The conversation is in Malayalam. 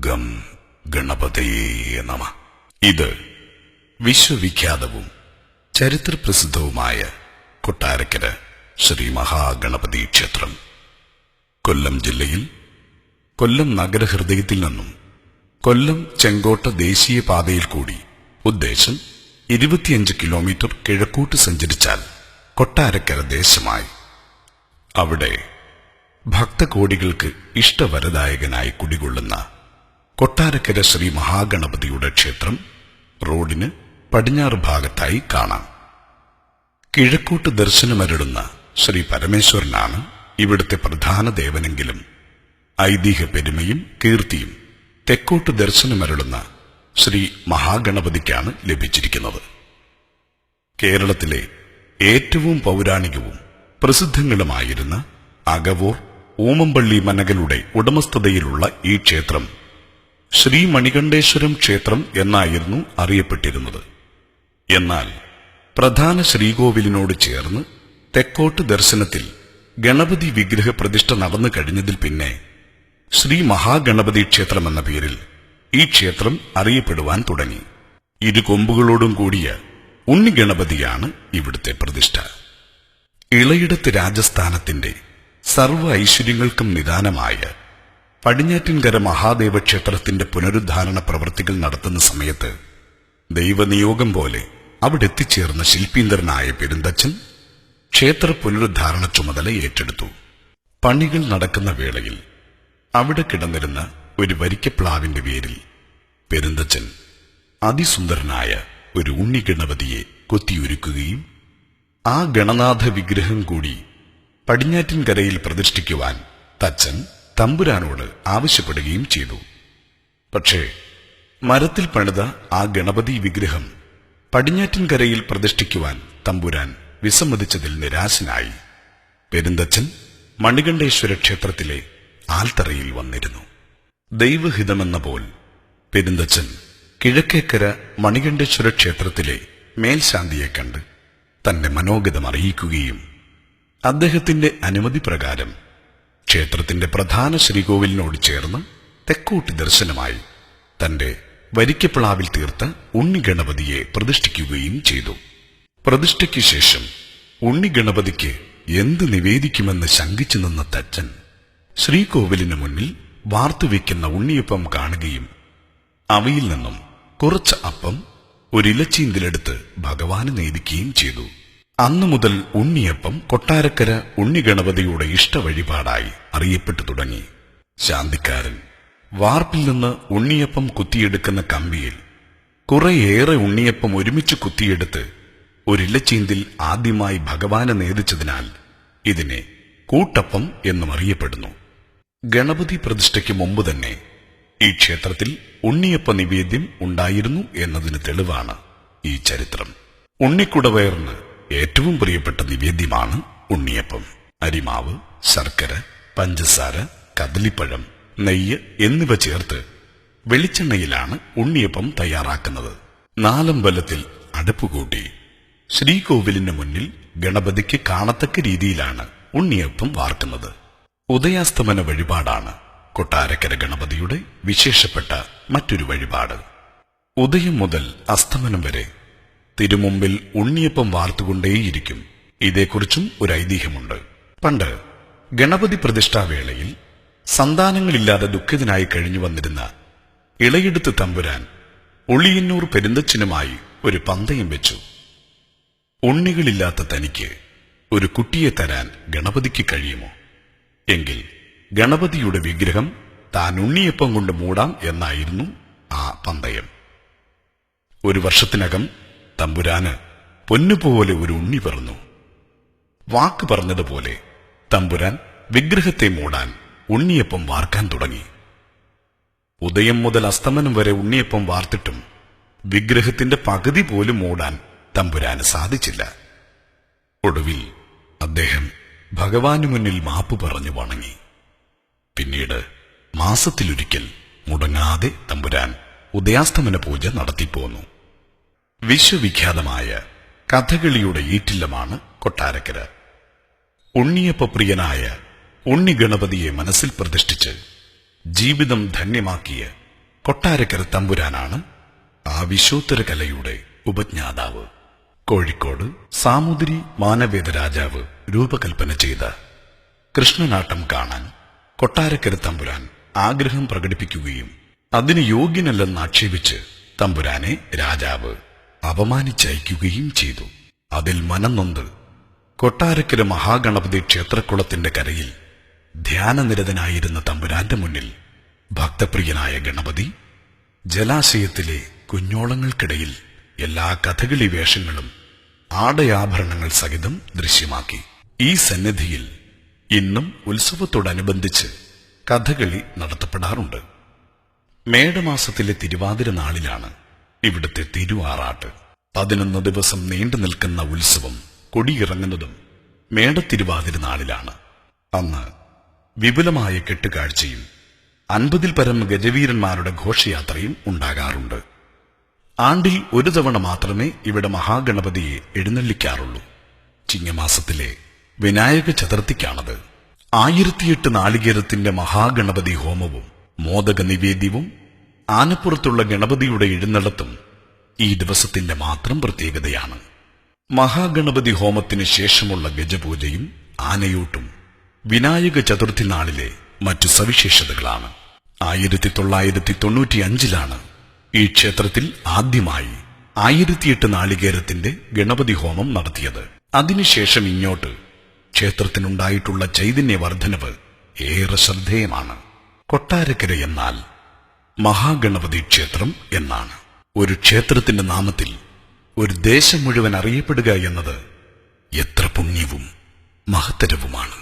ഗം ഗണപതയേ നമഃ. ഇത് വിശ്വവിഖ്യാതവും ചരിത്രപ്രസിദ്ധവുമായ കൊട്ടാരക്കര ശ്രീ മഹാഗണപതി ക്ഷേത്രം. കൊല്ലം ജില്ലയിൽ കൊല്ലം നഗരഹൃദയത്തിൽ നിന്നും കൊല്ലം ചെങ്കോട്ട ദേശീയപാതയിൽ കൂടി ഉദ്ദേശം 25 കിലോമീറ്റർ കിഴക്കോട്ട് സഞ്ചരിച്ചാൽ കൊട്ടാരക്കര ദേശമായി. അവിടെ ഭക്തകോടികൾക്ക് ഇഷ്ടവരദായകനായി കുടികൊള്ളുന്ന കൊട്ടാരക്കര ശ്രീ മഹാഗണപതിയുടെ ക്ഷേത്രം റോഡിന് പടിഞ്ഞാറ് ഭാഗത്തായി കാണാം. കിഴക്കോട്ട് ദർശനമരുളുന്ന ശ്രീ പരമേശ്വരനാണ് ഇവിടുത്തെ പ്രധാന ദേവനെങ്കിലും ഐതിഹ്യ പെരുമയും കീർത്തിയും തെക്കോട്ട് ദർശനമരുളുന്ന ശ്രീ മഹാഗണപതിക്കാണ് ലഭിച്ചിരിക്കുന്നത്. കേരളത്തിലെ ഏറ്റവും പൗരാണികവും പ്രസിദ്ധങ്ങളുമായിരുന്ന അകവൂർ ഊമമ്പള്ളി മനകളുടെ ഉടമസ്ഥതയിലുള്ള ഈ ക്ഷേത്രം ശ്രീ മണികണ്ഠേശ്വരം ക്ഷേത്രം എന്നായിരുന്നു അറിയപ്പെട്ടിരുന്നത്. എന്നാൽ പ്രധാന ശ്രീകോവിലിനോട് ചേർന്ന് തെക്കോട്ട് ദർശനത്തിൽ ഗണപതി വിഗ്രഹ പ്രതിഷ്ഠ നടന്നു കഴിഞ്ഞതിൽ പിന്നെ ശ്രീ മഹാഗണപതി ക്ഷേത്രം എന്ന പേരിൽ ഈ ക്ഷേത്രം അറിയപ്പെടുവാൻ തുടങ്ങി. ഇരുകൊമ്പുകളോടും കൂടിയ ഉണ്ണിഗണപതിയാണ് ഇവിടുത്തെ പ്രതിഷ്ഠ. ഇളയിടത്ത് രാജസ്ഥാനത്തിന്റെ സർവ്വ ഐശ്വര്യങ്ങൾക്കും നിദാനമായ പടിഞ്ഞാറ്റിൻകര മഹാദേവ ക്ഷേത്രത്തിന്റെ പുനരുദ്ധാരണ പ്രവൃത്തികൾ നടത്തുന്ന സമയത്ത് ദൈവനിയോഗം പോലെ അവിടെ എത്തിച്ചേർന്ന ശില്പീന്ദ്രനായ പെരുന്തച്ചൻ ക്ഷേത്ര പുനരുദ്ധാരണ ചുമതല ഏറ്റെടുത്തു. പണികൾ നടക്കുന്ന വേളയിൽ അവിടെ കിടന്നിരുന്ന ഒരു വരിക്കപ്ലാവിന്റെ പേരിൽ പെരുന്തച്ചൻ അതിസുന്ദരനായ ഒരു ഉണ്ണിഗണപതിയെ കൊത്തിയൊരുക്കുകയും ആ ഗണനാഥ വിഗ്രഹം കൂടി പടിഞ്ഞാറ്റിൻകരയിൽ പ്രതിഷ്ഠിക്കുവാൻ തച്ചൻ തമ്പുരാനോട് ആവശ്യപ്പെടുകയും ചെയ്തു. പക്ഷേ മരത്തിൽ പണിത ആ ഗണപതി വിഗ്രഹം പടിഞ്ഞാറ്റിൻകരയിൽ പ്രതിഷ്ഠിക്കുവാൻ തമ്പുരാൻ വിസമ്മതിച്ചതിൽ നിരാശനായി പെരുന്തച്ചൻ മണികണ്ഠേശ്വര ക്ഷേത്രത്തിലെ ആൽത്തറയിൽ വന്നിരുന്നു. ദൈവഹിതമെന്ന പോൽ പെരുന്തച്ചൻ കിഴക്കേക്കര മണികണ്ഠേശ്വര ക്ഷേത്രത്തിലെ മേൽശാന്തിയെ കണ്ട് തന്റെ മനോഗതം അറിയിക്കുകയും അദ്ദേഹത്തിന്റെ അനുമതി പ്രകാരം ക്ഷേത്രത്തിന്റെ പ്രധാന ശ്രീകോവിലിനോട് ചേർന്ന് തെക്കോട്ട് ദർശനമായി തന്റെ വരിക്കപ്ലാവിൽ തീർത്ത ഉണ്ണിഗണപതിയെ പ്രതിഷ്ഠിക്കുകയും ചെയ്തു. പ്രതിഷ്ഠയ്ക്ക് ശേഷം ഉണ്ണിഗണപതിക്ക് എന്ത് നിവേദിക്കുമെന്ന് ശങ്കിച്ചു നിന്ന തച്ചൻ ശ്രീകോവിലിന് മുന്നിൽ വാർത്തുവെക്കുന്ന ഉണ്ണിയപ്പം കാണുകയും അവയിൽ നിന്നും കുറച്ച് അപ്പം ഒരിലച്ചീന്തിലെടുത്ത് ഭഗവാന് നേദിക്കുകയും ചെയ്തു. അന്നു മുതൽ ഉണ്ണിയപ്പം കൊട്ടാരക്കര ഉണ്ണിഗണപതിയുടെ ഇഷ്ടവഴിപാടായി അറിയപ്പെട്ടു തുടങ്ങി. ശാന്തിക്കാരൻ വാർപ്പിൽ നിന്ന് ഉണ്ണിയപ്പം കുത്തിയെടുക്കുന്ന കമ്പിയിൽ കുറേയേറെ ഉണ്ണിയപ്പം ഒരുമിച്ച് കുത്തിയെടുത്ത് ഒരിലച്ചീന്തിൽ ആദ്യമായി ഭഗവാന് നേദിച്ചതിനാൽ ഇതിനെ കൂട്ടപ്പം എന്നും അറിയപ്പെടുന്നു. ഗണപതി പ്രതിഷ്ഠയ്ക്ക് മുമ്പ് തന്നെ ഈ ക്ഷേത്രത്തിൽ ഉണ്ണിയപ്പ നിവേദ്യം ഉണ്ടായിരുന്നു എന്നതിന് തെളിവാണ് ഈ ചരിത്രം. ഉണ്ണിക്കുടവയറിന് ഏറ്റവും പ്രിയപ്പെട്ട നിവേദ്യമാണ് ഉണ്ണിയപ്പം. അരിമാവ്, ശർക്കര, പഞ്ചസാര, കദളിപ്പഴം, നെയ്യ് എന്നിവ ചേർത്ത് വെളിച്ചെണ്ണയിലാണ് ഉണ്ണിയപ്പം തയ്യാറാക്കുന്നത്. നാലമ്പലത്തിൽ അടുപ്പുകൂട്ടി ശ്രീകോവിലിന് മുന്നിൽ ഗണപതിക്ക് കാണത്തക്ക രീതിയിലാണ് ഉണ്ണിയപ്പം വാർക്കുന്നത്. ഉദയാസ്തമന വഴിപാടാണ് കൊട്ടാരക്കര ഗണപതിയുടെ വിശേഷപ്പെട്ട മറ്റൊരു വഴിപാട്. ഉദയം മുതൽ അസ്തമനം വരെ തിരുമുമ്പിൽ ഉണ്ണിയപ്പം വാർത്തുകൊണ്ടേയിരിക്കും. ഇതേക്കുറിച്ചും ഒരു ഐതിഹ്യമുണ്ട്. പണ്ട് ഗണപതി പ്രതിഷ്ഠാവേളയിൽ സന്താനങ്ങളില്ലാതെ ദുഃഖിതനായി കഴിഞ്ഞു വന്നിരുന്ന ഇളയെടുത്ത് തമ്പുരാൻ ഉളിയന്നൂർ പെരുന്തച്ചനുമായി ഒരു പന്തയം വെച്ചു. ഉണ്ണികളില്ലാത്ത തനിക്ക് ഒരു കുട്ടിയെ തരാൻ ഗണപതിക്ക് കഴിയുമോ? എങ്കിൽ ഗണപതിയുടെ വിഗ്രഹം താൻ ഉണ്ണിയപ്പം കൊണ്ട് മൂടാം എന്നായിരുന്നു ആ പന്തയം. ഒരു വർഷത്തിനകം തമ്പുരാന് പൊന്നുപോലെ ഒരു ഉണ്ണി പിറന്നു. വാക്ക് പറഞ്ഞതുപോലെ തമ്പുരാൻ വിഗ്രഹത്തെ മൂടാൻ ഉണ്ണിയപ്പം വാർക്കാൻ തുടങ്ങി. ഉദയം മുതൽ അസ്തമനം വരെ ഉണ്ണിയപ്പം വാർത്തിട്ടും വിഗ്രഹത്തിന്റെ പകുതി പോലും മൂടാൻ തമ്പുരാന് സാധിച്ചില്ല. ഒടുവിൽ അദ്ദേഹം ഭഗവാനു മുന്നിൽ മാപ്പ് പറഞ്ഞു വണങ്ങി. പിന്നീട് മാസത്തിലൊരിക്കൽ മുടങ്ങാതെ തമ്പുരാൻ ഉദയാസ്തമന പൂജ നടത്തിപ്പോന്നു. വിശ്വവിഖ്യാതമായ കഥകളിയുടെ ഈറ്റില്ലമാണ് കൊട്ടാരക്കര. ഉണ്ണിയപ്പപ്രിയനായ ഉണ്ണിഗണപതിയെ മനസ്സിൽ പ്രതിഷ്ഠിച്ച് ജീവിതം ധന്യമാക്കിയ കൊട്ടാരക്കര തമ്പുരാനാണ് ആ വിശ്വോത്തര കലയുടെ ഉപജ്ഞാതാവ്. കോഴിക്കോട് സാമൂതിരി മാനവേദ രാജാവ് രൂപകൽപ്പന ചെയ്ത കൃഷ്ണനാട്ടം കാണാൻ കൊട്ടാരക്കര തമ്പുരാൻ ആഗ്രഹം പ്രകടിപ്പിക്കുകയും അതിന് യോഗ്യനല്ലെന്ന് ആക്ഷേപിച്ച് തമ്പുരാനെ രാജാവ് അപമാനിച്ചയക്കുകയും ചെയ്തു. അതിൽ മനംനൊന്ത് കൊട്ടാരക്കര മഹാഗണപതി ക്ഷേത്രക്കുളത്തിന്റെ കരയിൽ ധ്യാനനിരതനായിരുന്ന തമ്പുരാന്റെ മുന്നിൽ ഭക്തപ്രിയനായ ഗണപതി ജലാശയത്തിലെ കുഞ്ഞോളങ്ങൾക്കിടയിൽ എല്ലാ കഥകളി വേഷങ്ങളും ആടയാഭരണങ്ങൾ സഹിതം ദൃശ്യമാക്കി. ഈ സന്നിധിയിൽ ഇന്നും ഉത്സവത്തോടനുബന്ധിച്ച് കഥകളി നടത്തപ്പെടാറുണ്ട്. മേടമാസത്തിലെ തിരുവാതിര നാളിലാണ് ഇവിടുത്തെ തിരുവാറാട്ട്. 11 ദിവസം നീണ്ടു നിൽക്കുന്ന ഉത്സവം കൊടിയിറങ്ങുന്നതും മേടത്തിരുവാതിര നാളിലാണ്. അന്ന് വിപുലമായ കെട്ടുകാഴ്ചയും 50-ൽ പരം ഗജവീരന്മാരുടെ ഘോഷയാത്രയും ഉണ്ടാകാറുണ്ട്. ആണ്ടിൽ ഒരു തവണ മാത്രമേ ഇവിടെ മഹാഗണപതിയെ എഴുന്നള്ളിക്കാറുള്ളൂ. ചിങ്ങമാസത്തിലെ വിനായക ചതുർത്ഥിക്കാണത്. 1008 നാളികേരത്തിന്റെ മഹാഗണപതി ഹോമവും മോദക നിവേദ്യവും ആനപ്പുറത്തുള്ള ഗണപതിയുടെ എഴുന്നള്ളത്തും ഈ ദിവസത്തിന്റെ മാത്രം പ്രത്യേകതയാണ്. മഹാഗണപതി ഹോമത്തിന് ശേഷമുള്ള ഗജപൂജയും ആനയൂട്ടും വിനായക ചതുർത്ഥി നാളിലെ മറ്റു സവിശേഷതകളാണ്. 1995-ലാണ് ഈ ക്ഷേത്രത്തിൽ ആദ്യമായി 1008 നാളികേരത്തിന്റെ ഗണപതി ഹോമം നടത്തിയത്. അതിനുശേഷം ഇങ്ങോട്ട് ക്ഷേത്രത്തിനുണ്ടായിട്ടുള്ള ചൈതന്യവർദ്ധനവ് ഏറെ ശ്രദ്ധേയമാണ്. കൊട്ടാരക്കര എന്നാൽ മഹാഗണപതി ക്ഷേത്രം എന്നാണ്. ഒരു ക്ഷേത്രത്തിന്റെ നാമത്തിൽ ഒരു ദേശം മുഴുവൻ അറിയപ്പെടുക എന്നത് എത്ര പുണ്യവും മഹത്തരവുമാണ്.